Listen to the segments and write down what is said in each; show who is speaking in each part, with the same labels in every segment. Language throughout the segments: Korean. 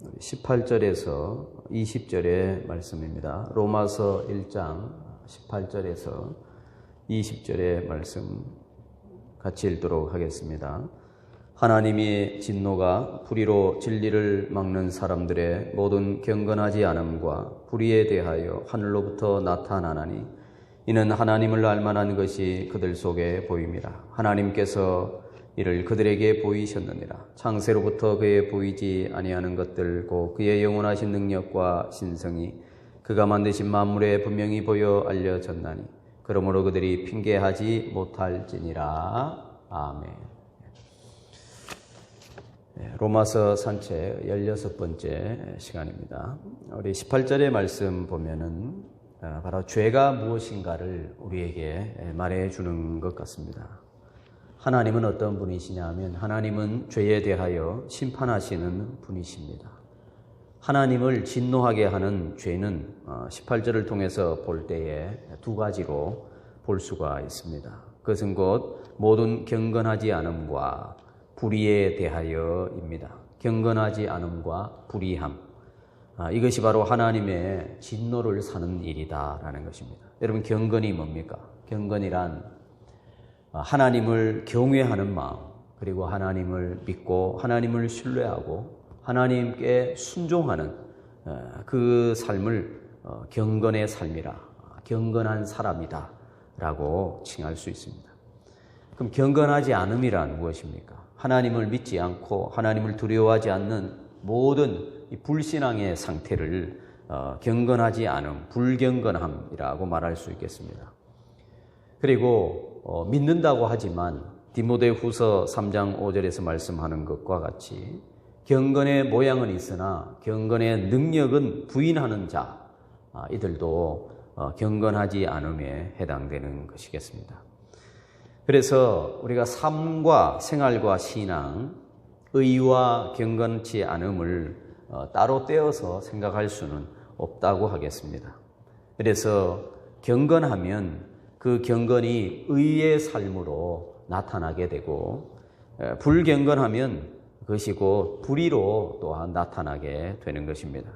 Speaker 1: 18절에서 20절의 말씀입니다. 로마서 1장 18절에서 20절의 말씀 같이 읽도록 하겠습니다. 하나님이 진노가 불의로 진리를 막는 사람들의 모든 경건하지 않음과 불의에 대하여 하늘로부터 나타나나니 이는 하나님을 알만한 것이 그들 속에 보임이라. 하나님께서 이를 그들에게 보이셨느니라. 창세로부터 그에 보이지 아니하는 것들 곧 그의 영원하신 능력과 신성이 그가 만드신 만물에 분명히 보여 알려졌나니 그러므로 그들이 핑계하지 못할지니라. 아멘. 로마서 산책 16번째 시간입니다. 우리 18절의 말씀 보면은 바로 죄가 무엇인가를 우리에게 말해 주는 것 같습니다. 하나님은 어떤 분이시냐 하면 하나님은 죄에 대하여 심판하시는 분이십니다. 하나님을 진노하게 하는 죄는 18절을 통해서 볼 때에 두 가지로 볼 수가 있습니다. 그것은 곧 모든 경건하지 않음과 불의에 대하여입니다. 경건하지 않음과 불의함. 이것이 바로 하나님의 진노를 사는 일이다라는 것입니다. 여러분, 경건이 뭡니까? 경건이란 하나님을 경외하는 마음, 그리고 하나님을 믿고 하나님을 신뢰하고 하나님께 순종하는 그 삶을 경건의 삶이라, 경건한 사람이다 라고 칭할 수 있습니다. 그럼 경건하지 않음이란 무엇입니까? 하나님을 믿지 않고 하나님을 두려워하지 않는 모든 이 불신앙의 상태를 경건하지 않음, 불경건함이라고 말할 수 있겠습니다. 그리고 믿는다고 하지만 디모데후서 3장 5절에서 말씀하는 것과 같이 경건의 모양은 있으나 경건의 능력은 부인하는 자, 이들도 경건하지 않음에 해당되는 것이겠습니다. 그래서 우리가 삶과 생활과 신앙, 의와 경건치 않음을 따로 떼어서 생각할 수는 없다고 하겠습니다. 그래서 경건하면 그 경건이 의의 삶으로 나타나게 되고 불경건하면 그것이 곧 불의로 또한 나타나게 되는 것입니다.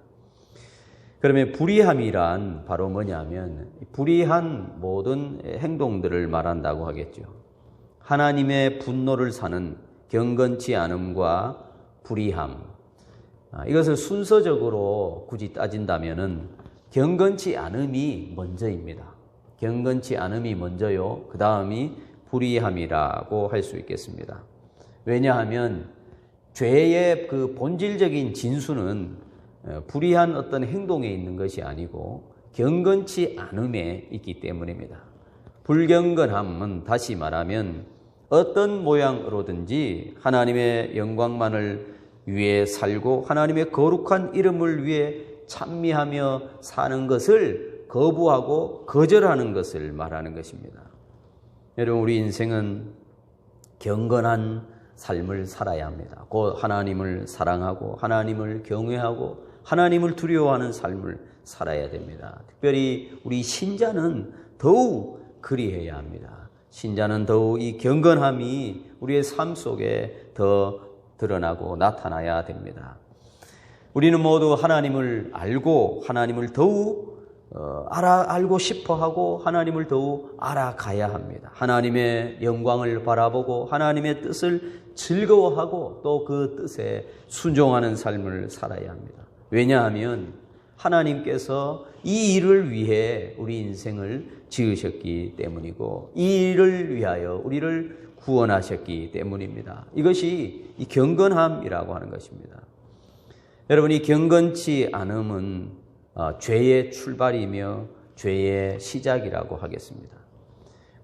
Speaker 1: 그러면 불의함이란 바로 뭐냐면 불의한 모든 행동들을 말한다고 하겠죠. 하나님의 분노를 사는 경건치 않음과 불의함, 이것을 순서적으로 굳이 따진다면은 경건치 않음이 먼저입니다. 경건치 않음이 먼저요, 그 다음이 불의함이라고 할 수 있겠습니다. 왜냐하면 죄의 그 본질적인 진수는 불의한 어떤 행동에 있는 것이 아니고 경건치 않음에 있기 때문입니다. 불경건함은 다시 말하면 어떤 모양으로든지 하나님의 영광만을 위해 살고 하나님의 거룩한 이름을 위해 찬미하며 사는 것을 거부하고 거절하는 것을 말하는 것입니다. 여러분, 우리 인생은 경건한 삶을 살아야 합니다. 곧 하나님을 사랑하고 하나님을 경외하고 하나님을 두려워하는 삶을 살아야 됩니다. 특별히 우리 신자는 더욱 그리해야 합니다. 신자는 더욱 이 경건함이 우리의 삶 속에 더 드러나고 나타나야 됩니다. 우리는 모두 하나님을 알고 하나님을 더욱 알고 싶어하고 하나님을 더욱 알아가야 합니다. 하나님의 영광을 바라보고 하나님의 뜻을 즐거워하고 또 그 뜻에 순종하는 삶을 살아야 합니다. 왜냐하면 하나님께서 이 일을 위해 우리 인생을 지으셨기 때문이고 이 일을 위하여 우리를 구원하셨기 때문입니다. 이것이 이 경건함이라고 하는 것입니다. 여러분, 이 경건치 않음은 죄의 출발이며 죄의 시작이라고 하겠습니다.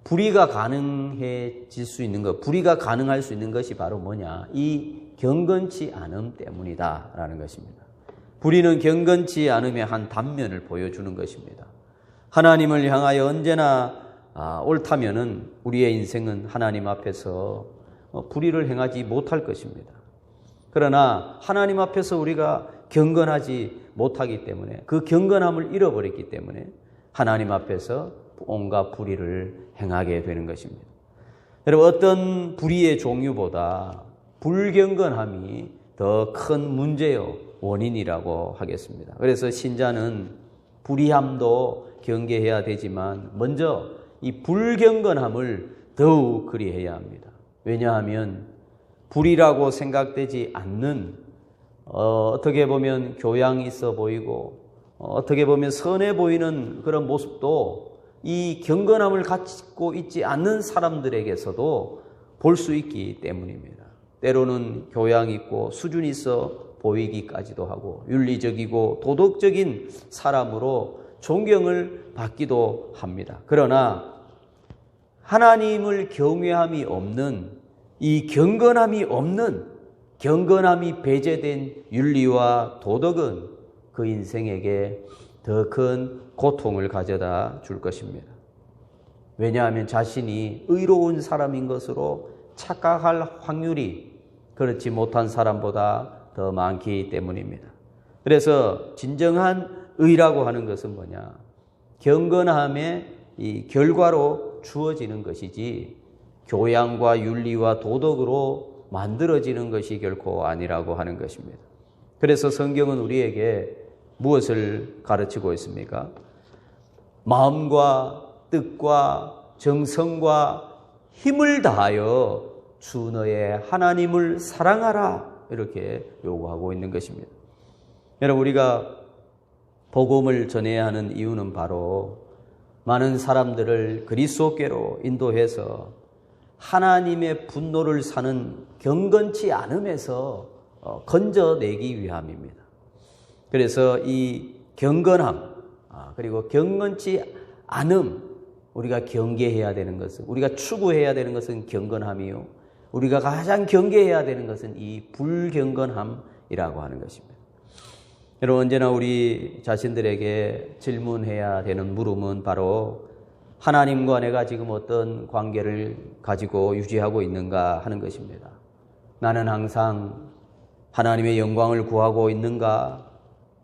Speaker 1: 불의가 가능해질 수 있는 것, 불의가 가능할 수 있는 것이 바로 뭐냐? 이 경건치 않음 때문이다라는 것입니다. 불의는 경건치 않음의 한 단면을 보여주는 것입니다. 하나님을 향하여 언제나 옳다면은 우리의 인생은 하나님 앞에서 불의를 행하지 못할 것입니다. 그러나 하나님 앞에서 우리가 경건하지 못하기 때문에 그 경건함을 잃어버렸기 때문에 하나님 앞에서 온갖 불의를 행하게 되는 것입니다. 여러분, 어떤 불의의 종류보다 불경건함이 더 큰 문제요, 원인이라고 하겠습니다. 그래서 신자는 불의함도 경계해야 되지만 먼저 이 불경건함을 더욱 그리해야 합니다. 왜냐하면 불의라고 생각되지 않는 어떻게 보면 교양이 있어 보이고 어떻게 보면 선해 보이는 그런 모습도 이 경건함을 갖고 있지 않는 사람들에게서도 볼 수 있기 때문입니다. 때로는 교양 있고 수준 있어 보이기까지도 하고 윤리적이고 도덕적인 사람으로 존경을 받기도 합니다. 그러나 하나님을 경외함이 없는 이 경건함이 없는 경건함이 배제된 윤리와 도덕은 그 인생에게 더 큰 고통을 가져다 줄 것입니다. 왜냐하면 자신이 의로운 사람인 것으로 착각할 확률이 그렇지 못한 사람보다 더 많기 때문입니다. 그래서 진정한 의라고 하는 것은 뭐냐? 경건함의 이 결과로 주어지는 것이지 교양과 윤리와 도덕으로 만들어지는 것이 결코 아니라고 하는 것입니다. 그래서 성경은 우리에게 무엇을 가르치고 있습니까? 마음과 뜻과 정성과 힘을 다하여 주 너의 하나님을 사랑하라 이렇게 요구하고 있는 것입니다. 여러분 우리가 복음을 전해야 하는 이유는 바로 많은 사람들을 그리스도께로 인도해서 하나님의 분노를 사는 경건치 않음에서 건져내기 위함입니다. 그래서 이 경건함 그리고 경건치 않음 우리가 경계해야 되는 것은 우리가 추구해야 되는 것은 경건함이요. 우리가 가장 경계해야 되는 것은 이 불경건함이라고 하는 것입니다. 여러분 언제나 우리 자신들에게 질문해야 되는 물음은 바로 하나님과 내가 지금 어떤 관계를 가지고 유지하고 있는가 하는 것입니다. 나는 항상 하나님의 영광을 구하고 있는가?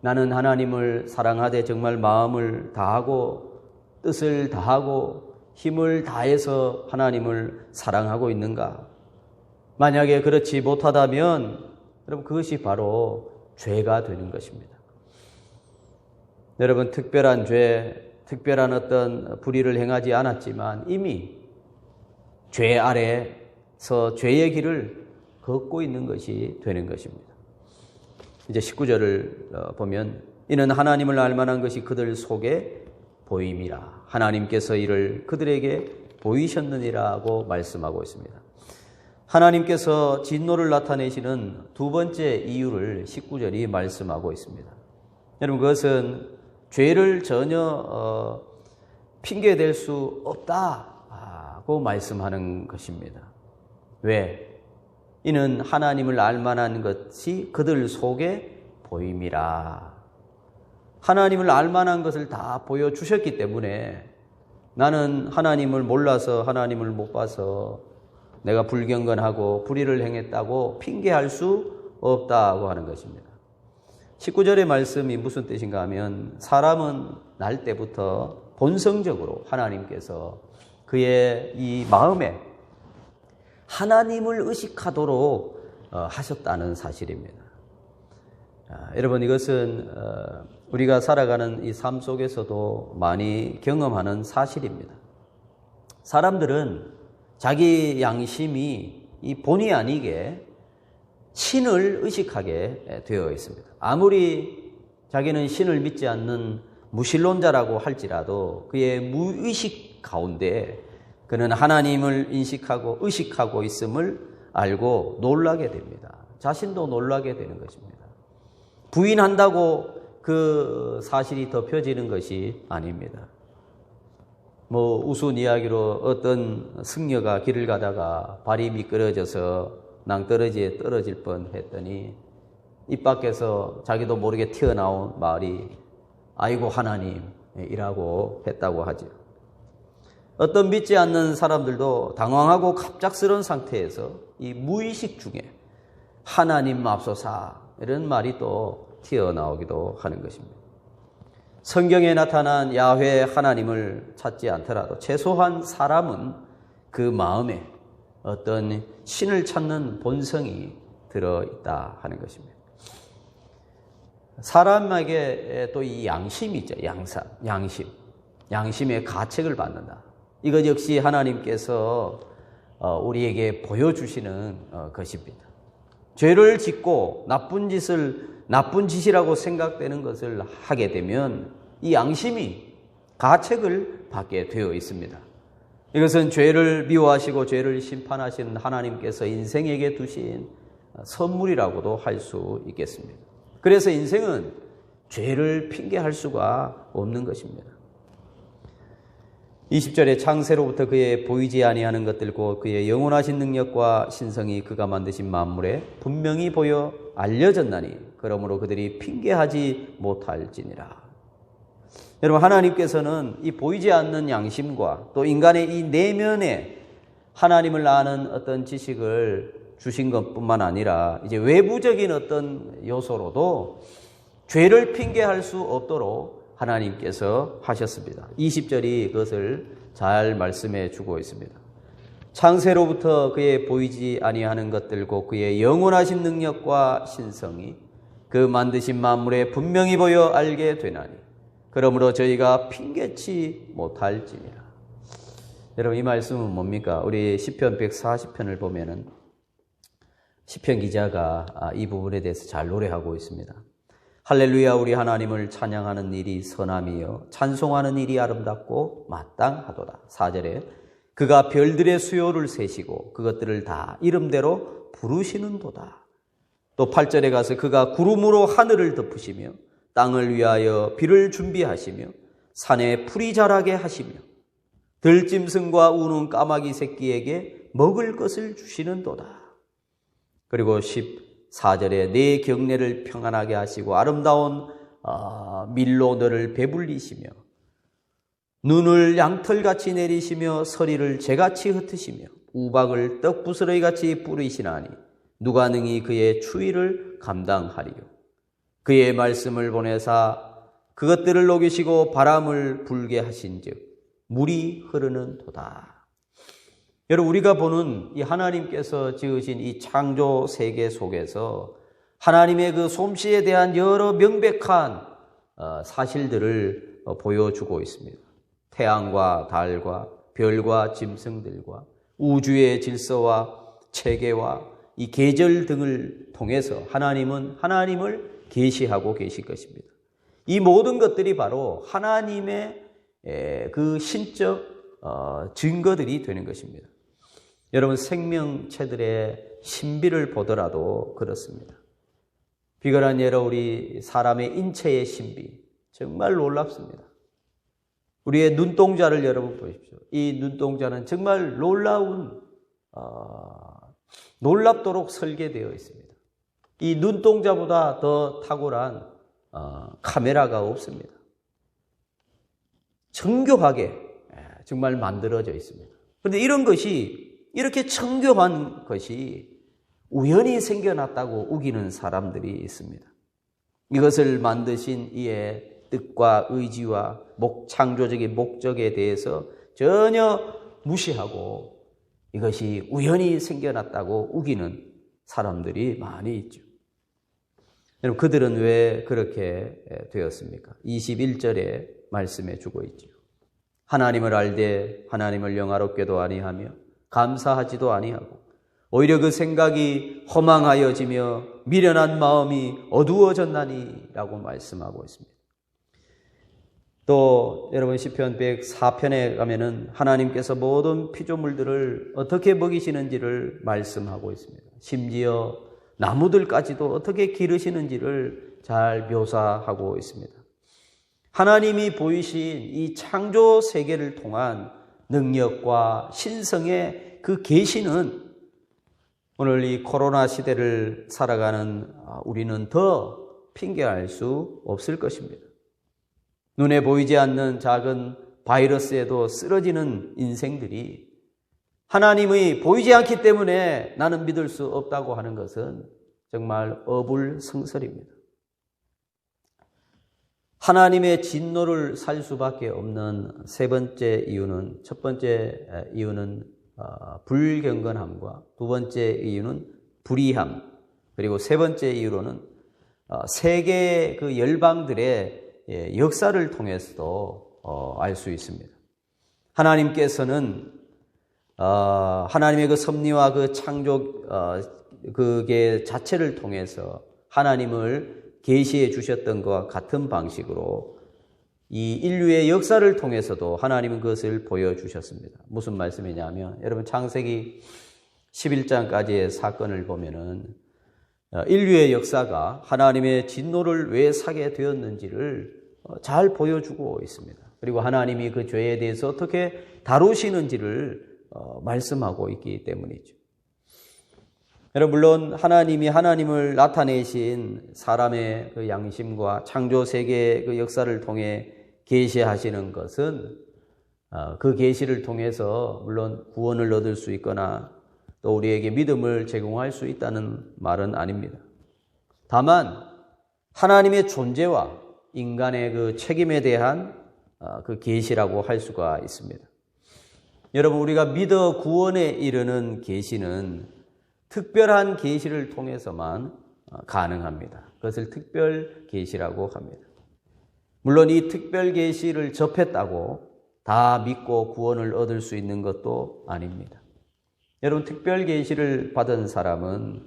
Speaker 1: 나는 하나님을 사랑하되 정말 마음을 다하고 뜻을 다하고 힘을 다해서 하나님을 사랑하고 있는가? 만약에 그렇지 못하다면 여러분 그것이 바로 죄가 되는 것입니다. 여러분 특별한 죄, 특별한 어떤 불의를 행하지 않았지만 이미 죄 아래서 죄의 길을 걷고 있는 것이 되는 것입니다. 이제 19절을 보면 이는 하나님을 알만한 것이 그들 속에 보임이라. 하나님께서 이를 그들에게 보이셨느니라고 말씀하고 있습니다. 하나님께서 진노를 나타내시는 두 번째 이유를 19절이 말씀하고 있습니다. 여러분 그것은 죄를 전혀 핑계댈 수 없다고 말씀하는 것입니다. 왜? 이는 하나님을 알만한 것이 그들 속에 보임이라. 하나님을 알만한 것을 다 보여주셨기 때문에 나는 하나님을 몰라서 하나님을 못 봐서 내가 불경건하고 불의를 행했다고 핑계할 수 없다고 하는 것입니다. 19절의 말씀이 무슨 뜻인가 하면 사람은 날 때부터 본성적으로 하나님께서 그의 이 마음에 하나님을 의식하도록 하셨다는 사실입니다. 여러분 이것은 우리가 살아가는 이 삶 속에서도 많이 경험하는 사실입니다. 사람들은 자기 양심이 이 본의 아니게 신을 의식하게 되어 있습니다. 아무리 자기는 신을 믿지 않는 무신론자라고 할지라도 그의 무의식 가운데 그는 하나님을 인식하고 의식하고 있음을 알고 놀라게 됩니다. 자신도 놀라게 되는 것입니다. 부인한다고 그 사실이 덮여지는 것이 아닙니다. 우스운 이야기로 어떤 승려가 길을 가다가 발이 미끄러져서 낭떠러지에 떨어질 뻔했더니 입 밖에서 자기도 모르게 튀어나온 말이 아이고 하나님이라고 했다고 하죠. 어떤 믿지 않는 사람들도 당황하고 갑작스러운 상태에서 이 무의식 중에 하나님 맙소사 이런 말이 또 튀어나오기도 하는 것입니다. 성경에 나타난 야훼 하나님을 찾지 않더라도 최소한 사람은 그 마음에 어떤 신을 찾는 본성이 들어있다 하는 것입니다. 사람에게 또 이 양심이 있죠. 양심의 가책을 받는다. 이것 역시 하나님께서 우리에게 보여주시는 것입니다. 죄를 짓고 나쁜 짓이라고 생각되는 것을 하게 되면 이 양심이 가책을 받게 되어 있습니다. 이것은 죄를 미워하시고 죄를 심판하시는 하나님께서 인생에게 두신 선물이라고도 할 수 있겠습니다. 그래서 인생은 죄를 핑계할 수가 없는 것입니다. 20절에 창세로부터 그의 보이지 아니하는 것들과 그의 영원하신 능력과 신성이 그가 만드신 만물에 분명히 보여 알려졌나니 그러므로 그들이 핑계하지 못할지니라. 여러분, 하나님께서는 이 보이지 않는 양심과 또 인간의 이 내면에 하나님을 아는 어떤 지식을 주신 것뿐만 아니라 이제 외부적인 어떤 요소로도 죄를 핑계할 수 없도록 하나님께서 하셨습니다. 20절이 그것을 잘 말씀해 주고 있습니다. 창세로부터 그의 보이지 아니하는 것들과 그의 영원하신 능력과 신성이 그 만드신 만물에 분명히 보여 알게 되나니 그러므로 저희가 핑계치 못할지니라. 여러분, 이 말씀은 뭡니까? 우리 시편 140편을 보면은 시편 기자가 이 부분에 대해서 잘 노래하고 있습니다. 할렐루야, 우리 하나님을 찬양하는 일이 선함이요 찬송하는 일이 아름답고 마땅하도다. 4절에 그가 별들의 수요를 세시고 그것들을 다 이름대로 부르시는도다. 또 8절에 가서 그가 구름으로 하늘을 덮으시며 땅을 위하여 비를 준비하시며 산에 풀이 자라게 하시며 들짐승과 우는 까마귀 새끼에게 먹을 것을 주시는도다. 그리고 14절에 내 경내를 평안하게 하시고 아름다운 밀로 너를 배불리시며 눈을 양털같이 내리시며 서리를 재같이 흩으시며 우박을 떡부스러기같이 뿌리시나니 누가 능히 그의 추위를 감당하리요. 그의 말씀을 보내사 그것들을 녹이시고 바람을 불게 하신즉 물이 흐르는 도다. 여러분, 우리가 보는 이 하나님께서 지으신 이 창조 세계 속에서 하나님의 그 솜씨에 대한 여러 명백한 사실들을 보여주고 있습니다. 태양과 달과 별과 짐승들과 우주의 질서와 체계와 이 계절 등을 통해서 하나님은 하나님을 계시하고 계실 것입니다. 이 모든 것들이 바로 하나님의 그 신적 증거들이 되는 것입니다. 여러분, 생명체들의 신비를 보더라도 그렇습니다. 비관한 예로 우리 사람의 인체의 신비, 정말 놀랍습니다. 우리의 눈동자를 여러분 보십시오. 이 눈동자는 정말 놀랍도록 설계되어 있습니다. 이 눈동자보다 더 탁월한 카메라가 없습니다. 정교하게 정말 만들어져 있습니다. 그런데 이런 것이, 이렇게 정교한 것이 우연히 생겨났다고 우기는 사람들이 있습니다. 이것을 만드신 이의 뜻과 의지와 창조적인 목적에 대해서 전혀 무시하고 이것이 우연히 생겨났다고 우기는 사람들이 많이 있죠. 여러분, 그들은 왜 그렇게 되었습니까? 21절에 말씀해 주고 있죠. 하나님을 알되 하나님을 영화롭게도 아니하며 감사하지도 아니하고 오히려 그 생각이 허망하여지며 미련한 마음이 어두워졌나니 라고 말씀하고 있습니다. 또 여러분, 시편 104편에 가면은 하나님께서 모든 피조물들을 어떻게 먹이시는지를 말씀하고 있습니다. 심지어 나무들까지도 어떻게 기르시는지를 잘 묘사하고 있습니다. 하나님이 보이신 이 창조 세계를 통한 능력과 신성의 그 계시는 오늘 이 코로나 시대를 살아가는 우리는 더 핑계할 수 없을 것입니다. 눈에 보이지 않는 작은 바이러스에도 쓰러지는 인생들이 하나님이 보이지 않기 때문에 나는 믿을 수 없다고 하는 것은 정말 어불성설입니다. 하나님의 진노를 살 수밖에 없는 세 번째 이유는, 첫 번째 이유는 불경건함과 두 번째 이유는 불의함, 그리고 세 번째 이유로는 세계 그 열방들의 역사를 통해서도 알 수 있습니다. 하나님께서는 하나님의 그 섭리와 그 창조 그게 자체를 통해서 하나님을 계시해 주셨던 것과 같은 방식으로 이 인류의 역사를 통해서도 하나님은 그것을 보여주셨습니다. 무슨 말씀이냐면 여러분 창세기 11장까지의 사건을 보면은 인류의 역사가 하나님의 진노를 왜 사게 되었는지를 잘 보여주고 있습니다. 그리고 하나님이 그 죄에 대해서 어떻게 다루시는지를 말씀하고 있기 때문이죠. 여러분 물론 하나님이 하나님을 나타내신 사람의 그 양심과 창조 세계의 그 역사를 통해 계시하시는 것은 그 계시를 통해서 물론 구원을 얻을 수 있거나 또 우리에게 믿음을 제공할 수 있다는 말은 아닙니다. 다만 하나님의 존재와 인간의 그 책임에 대한 그 계시라고 할 수가 있습니다. 여러분 우리가 믿어 구원에 이르는 계시는 특별한 계시를 통해서만 가능합니다. 그것을 특별 계시라고 합니다. 물론 이 특별 계시를 접했다고 다 믿고 구원을 얻을 수 있는 것도 아닙니다. 여러분 특별 계시를 받은 사람은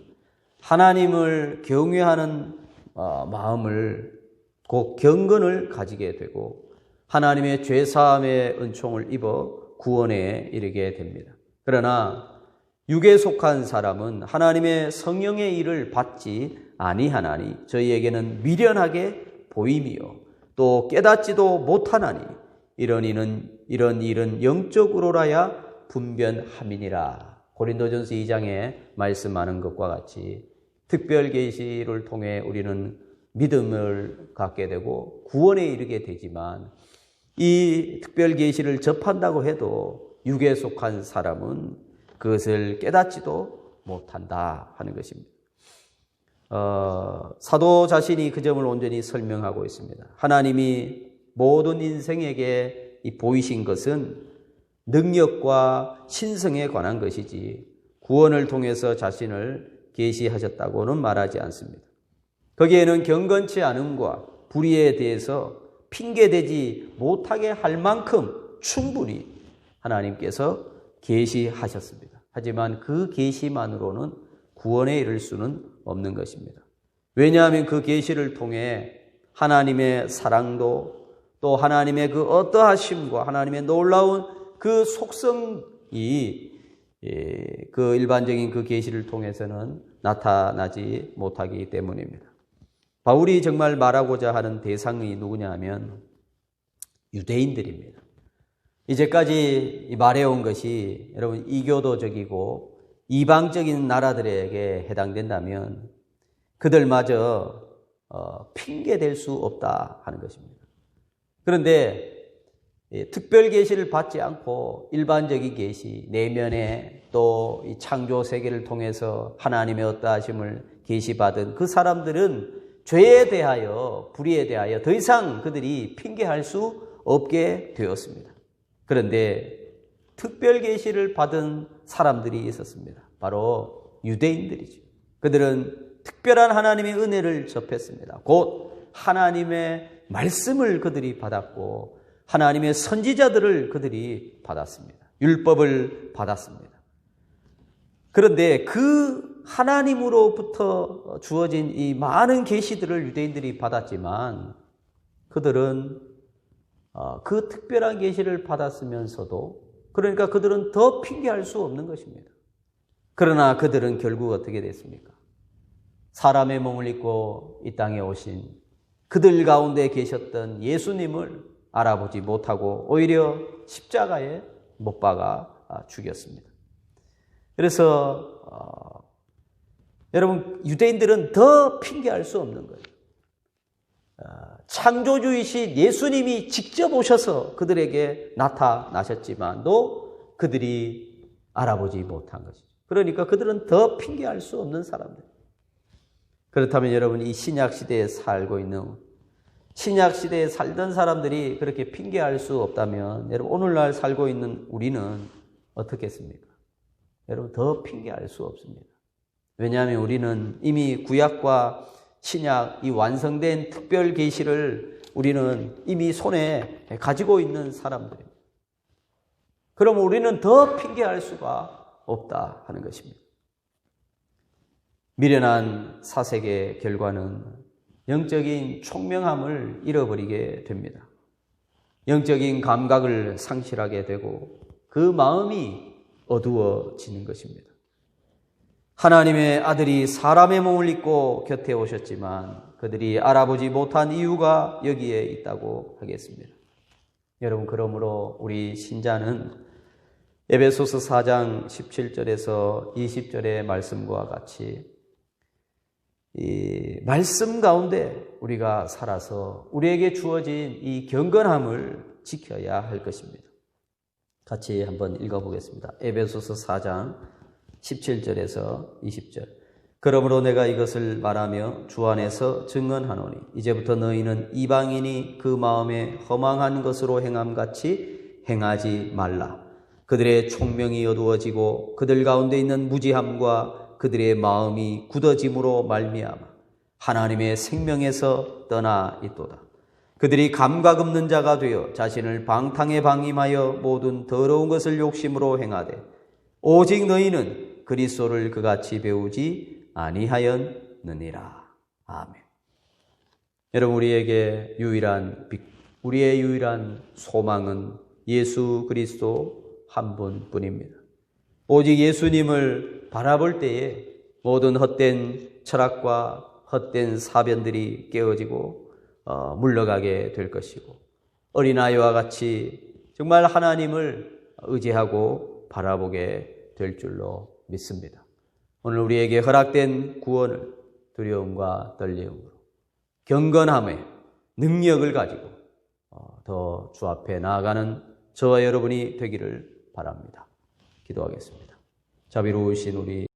Speaker 1: 하나님을 경외하는 마음을 곧 경건을 가지게 되고 하나님의 죄사함의 은총을 입어 구원에 이르게 됩니다. 그러나 육에 속한 사람은 하나님의 성령의 일을 받지 아니하나니 저희에게는 미련하게 보임이요 또 깨닫지도 못하나니 이런 일은 영적으로라야 분변함이니라. 고린도전서 2장에 말씀하는 것과 같이 특별 계시를 통해 우리는 믿음을 갖게 되고 구원에 이르게 되지만 이 특별 계시를 접한다고 해도 육에 속한 사람은 그것을 깨닫지도 못한다 하는 것입니다. 사도 자신이 그 점을 온전히 설명하고 있습니다. 하나님이 모든 인생에게 보이신 것은 능력과 신성에 관한 것이지 구원을 통해서 자신을 계시하셨다고는 말하지 않습니다. 거기에는 경건치 않음과 불의에 대해서 핑계대지 못하게 할 만큼 충분히 하나님께서 계시하셨습니다. 하지만 그 계시만으로는 구원에 이를 수는 없는 것입니다. 왜냐하면 그 계시를 통해 하나님의 사랑도 또 하나님의 그 어떠하심과 하나님의 놀라운 그 속성이 그 일반적인 그 계시를 통해서는 나타나지 못하기 때문입니다. 바울이 정말 말하고자 하는 대상이 누구냐 하면 유대인들입니다. 이제까지 말해온 것이 여러분 이교도적이고 이방적인 나라들에게 해당된다면 그들마저 핑계댈 수 없다 하는 것입니다. 그런데 특별 계시를 받지 않고 일반적인 계시, 내면에 또 이 창조 세계를 통해서 하나님의 어떠하심을 계시받은 그 사람들은 죄에 대하여, 불의에 대하여 더 이상 그들이 핑계할 수 없게 되었습니다. 그런데 특별 계시를 받은 사람들이 있었습니다. 바로 유대인들이죠. 그들은 특별한 하나님의 은혜를 접했습니다. 곧 하나님의 말씀을 그들이 받았고 하나님의 선지자들을 그들이 받았습니다. 율법을 받았습니다. 그런데 그 하나님으로부터 주어진 이 많은 계시들을 유대인들이 받았지만 그들은 그 특별한 계시를 받았으면서도 그러니까 그들은 더 핑계할 수 없는 것입니다. 그러나 그들은 결국 어떻게 됐습니까? 사람의 몸을 입고 이 땅에 오신 그들 가운데 계셨던 예수님을 알아보지 못하고 오히려 십자가에 못 박아 죽였습니다. 그래서 여러분 유대인들은 더 핑계할 수 없는 거예요. 창조주이신 예수님이 직접 오셔서 그들에게 나타나셨지만도 그들이 알아보지 못한 것이죠. 그러니까 그들은 더 핑계할 수 없는 사람들. 그렇다면 여러분 이 신약시대에 살고 있는 신약시대에 살던 사람들이 그렇게 핑계할 수 없다면 여러분 오늘날 살고 있는 우리는 어떻겠습니까? 여러분 더 핑계할 수 없습니다. 왜냐하면 우리는 이미 구약과 신약 이 완성된 특별 계시를 우리는 이미 손에 가지고 있는 사람들입니다. 그럼 우리는 더 핑계할 수가 없다 하는 것입니다. 미련한 사색의 결과는 영적인 총명함을 잃어버리게 됩니다. 영적인 감각을 상실하게 되고 그 마음이 어두워지는 것입니다. 하나님의 아들이 사람의 몸을 입고 곁에 오셨지만 그들이 알아보지 못한 이유가 여기에 있다고 하겠습니다. 여러분, 그러므로 우리 신자는 에베소서 4장 17절에서 20절의 말씀과 같이 이 말씀 가운데 우리가 살아서 우리에게 주어진 이 경건함을 지켜야 할 것입니다. 같이 한번 읽어보겠습니다. 에베소서 4장 17절에서 20절. 그러므로 내가 이것을 말하며 주 안에서 증언하노니 이제부터 너희는 이방인이 그 마음에 허망한 것으로 행함같이 행하지 말라. 그들의 총명이 어두워지고 그들 가운데 있는 무지함과 그들의 마음이 굳어짐으로 말미암아 하나님의 생명에서 떠나 있도다. 그들이 감각 없는 자가 되어 자신을 방탕에 방임하여 모든 더러운 것을 욕심으로 행하되 오직 너희는 그리스도를 그같이 배우지 아니하였느니라. 아멘. 여러분, 우리에게 우리의 유일한 소망은 예수 그리스도 한 분뿐입니다. 오직 예수님을 바라볼 때에 모든 헛된 철학과 헛된 사변들이 깨어지고 물러가게 될 것이고 어린아이와 같이 정말 하나님을 의지하고 바라보게 될 줄로 믿습니다. 오늘 우리에게 허락된 구원을 두려움과 떨림으로 경건함의 능력을 가지고 더 주 앞에 나아가는 저와 여러분이 되기를 바랍니다. 기도하겠습니다. 자비로우신 우리